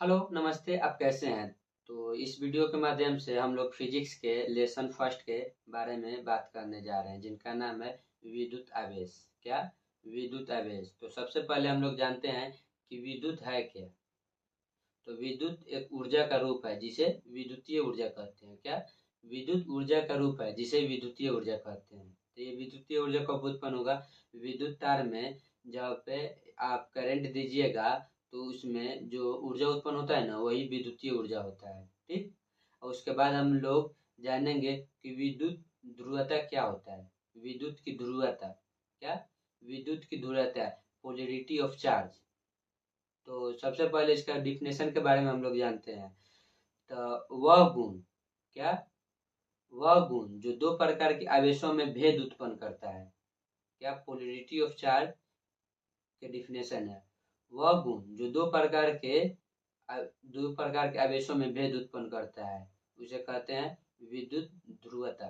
Hello नमस्ते, आप कैसे हैं? तो इस वीडियो के माध्यम से हम लोग फिजिक्स के लेसन फर्स्ट के बारे में बात करने जा रहे हैं, जिनका नाम है विद्युत आवेश। क्या? विद्युत आवेश। तो सबसे पहले हम लोग जानते हैं कि विद्युत है क्या। तो विद्युत एक ऊर्जा का रूप है जिसे विद्युतीय ऊर्जा कहते हैं। क्या? विद्युत ऊर्जा का रूप है जिसे विद्युतीय ऊर्जा कहते हैं। तो ये विद्युतीय ऊर्जा कब उत्पन्न होगा? विद्युत तार में जब पे आप करंट दीजिएगा तो उसमें जो ऊर्जा उत्पन्न होता है ना, वही विद्युतीय ऊर्जा होता है। ठीक। और उसके बाद हम लोग जानेंगे कि विद्युत ध्रुवता क्या होता है। विद्युत की ध्रुवता। क्या? विद्युत की ध्रुवता, पोलैरिटी ऑफ चार्ज। तो सबसे पहले इसका डिफिनेशन के बारे में हम लोग जानते हैं। तो वह गुण। क्या? वह गुण जो दो प्रकार के आवेशों में भेद उत्पन्न करता है। क्या? पोलैरिटी ऑफ चार्ज के डिफिनेशन है, वह गुण जो दो प्रकार के आवेशों में भेद उत्पन्न करता है, उसे कहते हैं विद्युत ध्रुवता।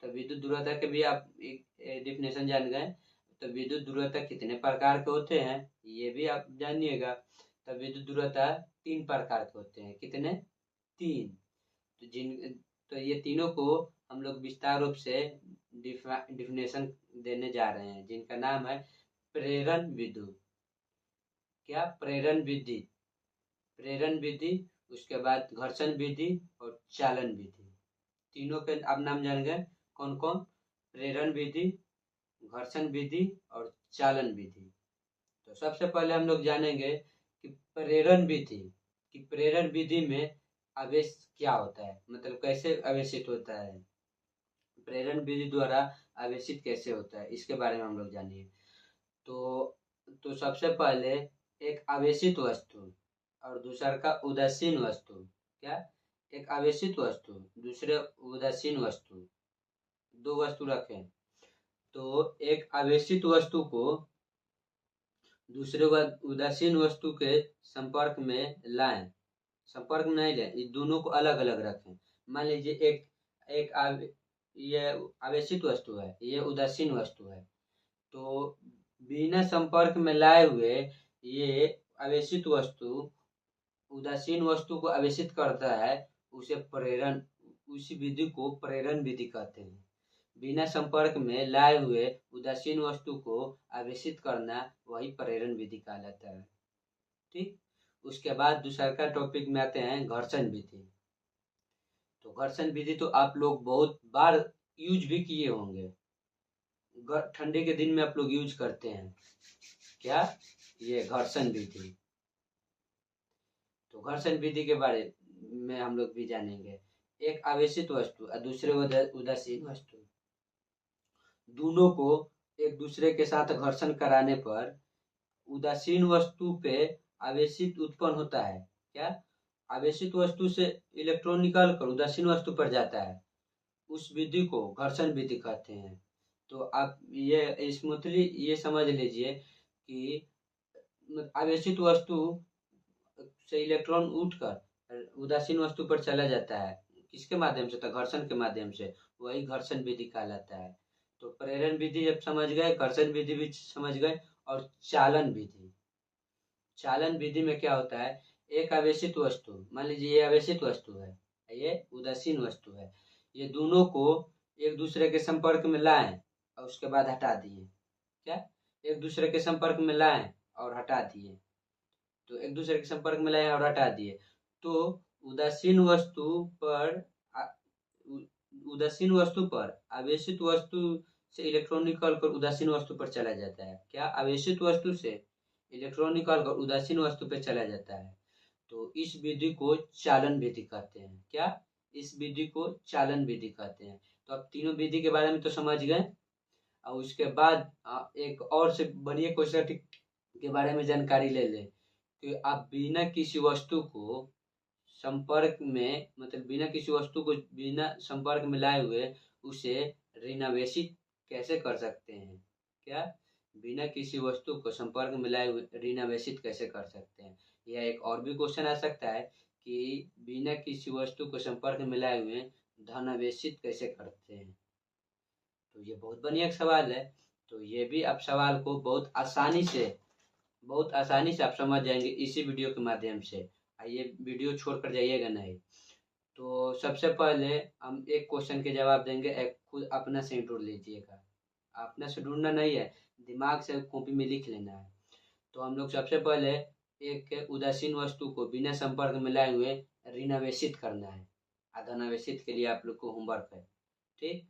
तो विद्युत ध्रुवता के भी आप एक डिफिनेशन जान गए। तो विद्युत ध्रुवता कितने प्रकार के होते हैं ये भी आप जानिएगा। तो विद्युत ध्रुवता तीन प्रकार के होते हैं। कितने? तीन। तो तो ये तीनों को हम लोग विस्तार रूप से डिफिनेशन देने जा रहे हैं, जिनका नाम है प्रेरण विद्युत। क्या? प्रेरण विधि। प्रेरण विधि, उसके बाद घर्षण विधि और चालन विधि। तीनों के आप नाम जान गए। कौन कौन? प्रेरण विधि, घर्षण विधि और चालन विधि। तो सबसे पहले हम लोग जानेंगे कि प्रेरण विधि। कि प्रेरण विधि में आवेश क्या होता है, मतलब कैसे आवेशित होता है, प्रेरण विधि द्वारा आवेशित कैसे होता है, इसके बारे में हम लोग जानिए। तो सबसे पहले एक आवेशित वस्तु और दूसरा का उदासीन वस्तु। क्या? एक आवेशित वस्तु, दूसरे उदासीन वस्तु, दो वस्तु रखें। तो एक आवेशित वस्तु को दूसरे उदासीन वस्तु के संपर्क में लाएं। संपर्क में नहीं लें, इस दोनों को अलग अलग रखें। मान लीजिए एक एक ये आवेशित वस्तु है, ये उदासीन वस्तु है। तो बिना संपर्क में लाए हुए ये आवेशित वस्तु उदासीन वस्तु को आवेशित करता है, उसे प्रेरण, उसी विधि को प्रेरण विधि कहते हैं। बिना संपर्क में लाए हुए उदासीन वस्तु को आवेशित करना, वही प्रेरण विधि कहलाता है। ठीक। उसके बाद दूसरा का टॉपिक में आते हैं घर्षण विधि। तो घर्षण विधि तो आप लोग बहुत बार यूज भी किए होंगे, ठंडी के दिन में आप लोग यूज करते हैं। क्या? ये घर्षण विधि। तो घर्षण विधि के बारे में हम लोग भी जानेंगे। एक आवेशित वस्तु और दूसरे उदासीन वस्तु, दोनों को एक दूसरे के साथ घर्षण कराने पर उदासीन वस्तु पे आवेशित उत्पन्न होता है। क्या? आवेशित वस्तु से इलेक्ट्रॉन निकाल कर उदासीन वस्तु पर जाता है, उस विधि को घर्षण विधि कहते हैं। तो आप ये स्मूथली ये समझ लीजिए कि आवेशित वस्तु से इलेक्ट्रॉन उठकर उदासीन वस्तु पर चला जाता है, किसके माध्यम से? तो घर्षण के माध्यम से, वही घर्षण विधि कहलाता है। तो प्रेरण विधि जब समझ गए, घर्षण विधि भी समझ गए। और चालन विधि। चालन विधि में क्या होता है? एक आवेशित वस्तु, मान लीजिए ये आवेशित वस्तु है, ये उदासीन वस्तु है, ये दोनों को एक दूसरे के संपर्क में लाएं और उसके बाद हटा दिए। क्या? एक दूसरे के संपर्क में लाएं और हटा दिए। तो एक दूसरे के संपर्क में लाए और हटा दिए, तो उदासीन वस्तु पर उदासीन वस्तु पर आवेशित वस्तु से इलेक्ट्रॉन निकल कर उदासीन वस्तु पर चला जाता है। क्या? आवेशित वस्तु से इलेक्ट्रॉन निकाल कर उदासीन वस्तु पर चला जाता है। तो इस विधि को चालन विधि कहते हैं। क्या? इस विधि को चालन विधि कहते हैं। तो अब तीनों विधि के बारे में तो समझ गए। और उसके बाद एक और से बढ़िया क्वेश्चन के बारे में जानकारी ले लें कि आप बिना किसी वस्तु को संपर्क में, मतलब बिना किसी वस्तु को बिना संपर्क में लाए हुए उसे ऋणावेशित कैसे कर सकते हैं। क्या? बिना किसी वस्तु को संपर्क में लाए हुए ऋणावेशित कैसे कर सकते हैं। यह एक और भी क्वेश्चन आ सकता है कि बिना किसी वस्तु को संपर्क में लाए हुए धनावेशित कैसे करते हैं। तो ये बहुत बढ़िया सवाल है। तो ये भी आप सवाल को बहुत आसानी से, बहुत आसानी से आप समझ जाएंगे इसी वीडियो के माध्यम से। ये वीडियो छोड़कर जाइएगा नहीं। तो सबसे पहले हम एक क्वेश्चन के जवाब देंगे, एक खुद अपना से ढूंढ लीजिएगा। अपना से ढूंढना नहीं है, दिमाग से कॉपी में लिख लेना है। तो हम लोग सबसे पहले एक उदासीन वस्तु को बिना संपर्क में लाए हुए ऋणावेशित करना है। धनावेशित के लिए आप लोग को होमवर्क है, ठीक।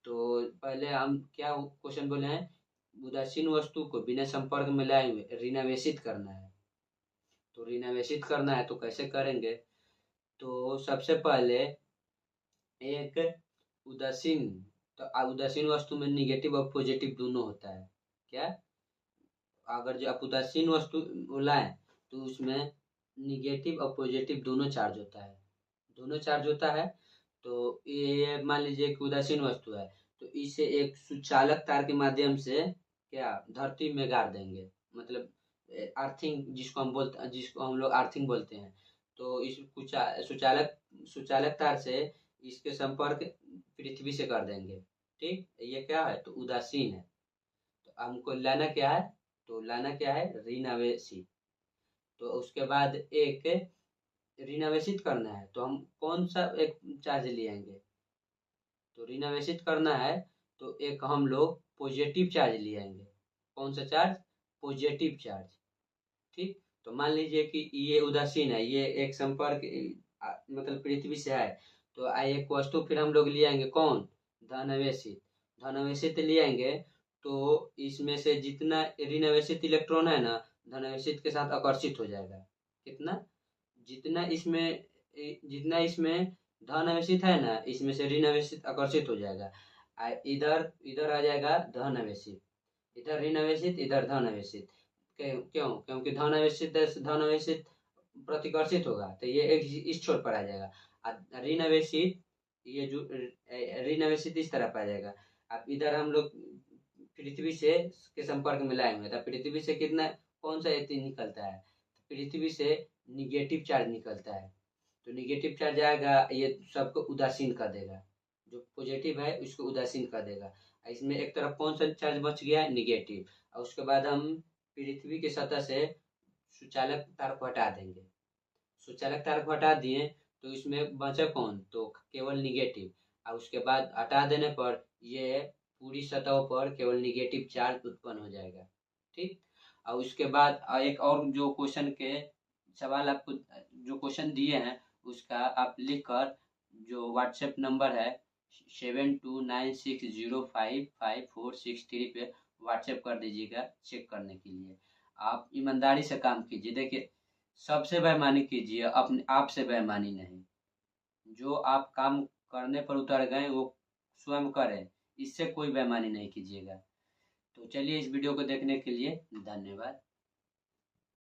तो पहले हम क्या क्वेश्चन बोले हैं, उदासीन वस्तु को बिना संपर्क में लाए हुए ऋणावेशित करना है। तो ऋणावेशित करना है तो कैसे करेंगे, तो सबसे पहले एक उदासीन, तो उदासीन वस्तु में निगेटिव और पॉजिटिव दोनों होता है। क्या, अगर जो आप उदासीन वस्तु लाएं तो उसमें निगेटिव और पॉजिटिव दोनों चार्ज होता है, दोनों चार्ज होता है। तो ये मान लीजिए कि उदासीन वस्तु है, तो इसे एक सुचालक तार के माध्यम से क्या धरती में गाड़ देंगे, मतलब अर्थिंग जिसको हम लोग अर्थिंग बोलते हैं। तो इस सुचालक सुचालक तार से इसके संपर्क पृथ्वी से कर देंगे, ठीक। ये क्या है, तो उदासीन है। तो हमको लाना क्या है, तो लाना क्या है, ऋणावेशित। तो उसके बाद एक ऋणावेशित करना है, तो हम कौन सा एक चार्ज ले आएंगे, तो ऋणावेशित करना है तो एक हम लोग पॉजिटिव चार्ज ले आएंगे। कौन सा चार्ज, पॉजिटिव चार्ज, ठीक। तो मान लीजिए कि ये उदासीन है, ये एक संपर्क मतलब पृथ्वी से है। तो एक वस्तु फिर हम लोग ले आएंगे, कौन, धनावेशित। धनावेशित ले आएंगे तो इसमें से जितना ऋणावेशित इलेक्ट्रॉन है ना, धनावेशित के साथ आकर्षित हो जाएगा। कितना, जितना इसमें धन आवेशित है ना, इसमें से ऋण आवेशित आकर्षित हो जाएगा। इधर इधर आ जाएगा धन आवेशित, इधर ऋण आवेशित, इधर धन आवेशित। क्यों, क्योंकि धन आवेशित प्रतिकर्षित होगा, तो ये एक इस छोर पर आ जाएगा। ऋण आवेशित, ये जो ऋण आवेशित इस तरफ आ जाएगा। अब इधर हम लोग पृथ्वी से के संपर्क में लाएंगे, तो पृथ्वी से कितना, कौन सा एथी निकलता है, पृथ्वी से निगेटिव चार्ज निकलता है। तो निगेटिव चार्ज आएगा, ये सबको उदासीन कर देगा, जो पॉजिटिव है उसको उदासीन कर देगा। इसमें एक तरफ कौन सा चार्ज बच गया है, निगेटिव। और उसके बाद हम पृथ्वी की सतह से सुचालक तार को हटा देंगे। सुचालक तार को हटा दिए तो इसमें बचा कौन, तो केवल निगेटिव। और उसके बाद हटा देने पर ये पूरी सतह पर केवल निगेटिव चार्ज उत्पन्न हो जाएगा, ठीक। और उसके बाद एक और जो क्वेश्चन के सवाल आपको जो क्वेश्चन दिए हैं उसका आप लिख कर जो व्हाट्सएप नंबर है 7296055463 पे व्हाट्सएप कर दीजिएगा चेक करने के लिए। आप ईमानदारी से काम कीजिए, देखिए सबसे बेईमानी कीजिए, अपने आप से बेईमानी नहीं। जो आप काम करने पर उतर गए वो स्वयं करें, इससे कोई बेईमानी नहीं कीजिएगा। तो चलिए, इस वीडियो को देखने के लिए धन्यवाद।